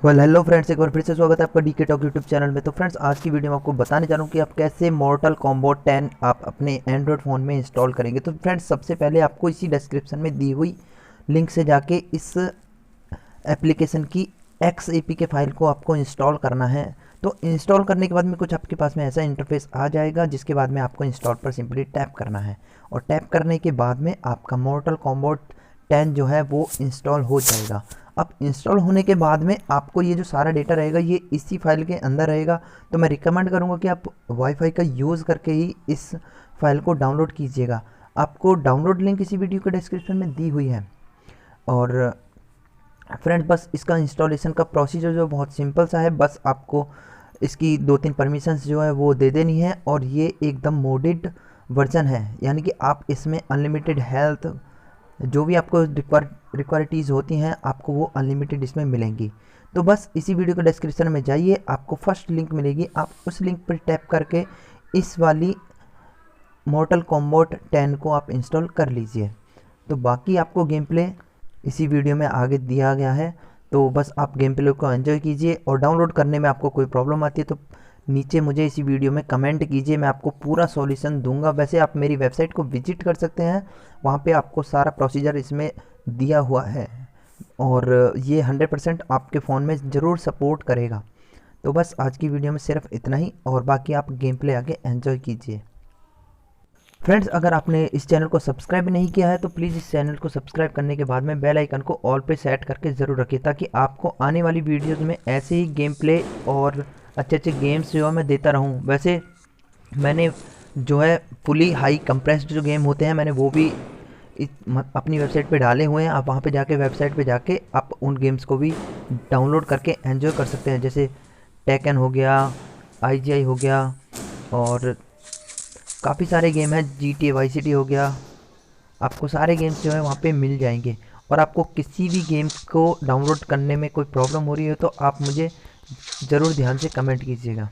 Hello friends, एक बार फिर से स्वागत है आपका डीके टॉक यूट्यूब चैनल में। तो फ्रेंड्स, आज की वीडियो में आपको बताने जा रहा हूँ कि आप कैसे मॉर्टल कॉम्बैट 10 आप अपने एंड्रॉयड फ़ोन में इंस्टॉल करेंगे। तो फ्रेंड्स, सबसे पहले आपको इसी डिस्क्रिप्शन में दी हुई लिंक से जाके इस एप्लीकेशन की XAP के फाइल को आपको इंस्टॉल करना है। तो इंस्टॉल करने के बाद में कुछ आपके पास में ऐसा इंटरफेस आ जाएगा, जिसके बाद में आपको इंस्टॉल पर सिंपली टैप करना है और टैप करने के बाद में आपका मॉर्टल कॉम्बैट 10 जो है वो इंस्टॉल हो जाएगा। अब इंस्टॉल होने के बाद में आपको ये जो सारा डेटा रहेगा ये इसी फाइल के अंदर रहेगा। तो मैं रिकमेंड करूँगा कि आप वाईफाई का यूज़ करके ही इस फाइल को डाउनलोड कीजिएगा। आपको डाउनलोड लिंक इसी वीडियो के डिस्क्रिप्शन में दी हुई है। और फ्रेंड्स, बस इसका इंस्टॉलेशन का प्रोसीजर जो बहुत सिंपल सा है। बस आपको इसकी 2-3 परमिशंस जो है वो दे देनी है और ये एकदम मोडेड वर्जन है, यानी कि आप इसमें अनलिमिटेड हेल्थ जो भी आपको रिक्वायरिटीज़ होती हैं आपको वो अनलिमिटेड इसमें मिलेंगी। तो बस इसी वीडियो के डिस्क्रिप्शन में जाइए, आपको फर्स्ट लिंक मिलेगी, आप उस लिंक पर टैप करके इस वाली मॉर्टल कॉम्बैट 10 को आप इंस्टॉल कर लीजिए। तो बाकी आपको गेम प्ले इसी वीडियो में आगे दिया गया है। तो बस आप गेम प्ले को एंजॉय कीजिए और डाउनलोड करने में आपको कोई प्रॉब्लम आती है तो नीचे मुझे इसी वीडियो में कमेंट कीजिए, मैं आपको पूरा सॉल्यूशन दूंगा। वैसे आप मेरी वेबसाइट को विजिट कर सकते हैं, वहाँ पे आपको सारा प्रोसीजर इसमें दिया हुआ है और ये 100% आपके फ़ोन में ज़रूर सपोर्ट करेगा। तो बस आज की वीडियो में सिर्फ इतना ही और बाकी आप गेम प्ले आगे एंजॉय कीजिए। फ्रेंड्स, अगर आपने इस चैनल को सब्सक्राइब नहीं किया है तो प्लीज़ इस चैनल को सब्सक्राइब करने के बाद में बेल आइकन को ऑल पे सेट करके ज़रूर रखिए, ताकि आपको आने वाली वीडियोस में ऐसे ही गेम प्ले और अच्छे अच्छे गेम्स जो है मैं देता रहूं। वैसे मैंने जो है फुली हाई कंप्रेस्ड जो गेम होते हैं मैंने वो भी अपनी वेबसाइट पे डाले हुए हैं। आप वहाँ पे जाके वेबसाइट पे जाके आप उन गेम्स को भी डाउनलोड करके एंजॉय कर सकते हैं, जैसे टेकन हो गया, IGI हो गया और काफ़ी सारे गेम हैं, GTA वाई सिटी हो गया। आपको सारे गेम्स जो है वहाँ पे मिल जाएंगे। और आपको किसी भी गेम्स को डाउनलोड करने में कोई प्रॉब्लम हो रही है तो आप मुझे ज़रूर ध्यान से कमेंट कीजिएगा।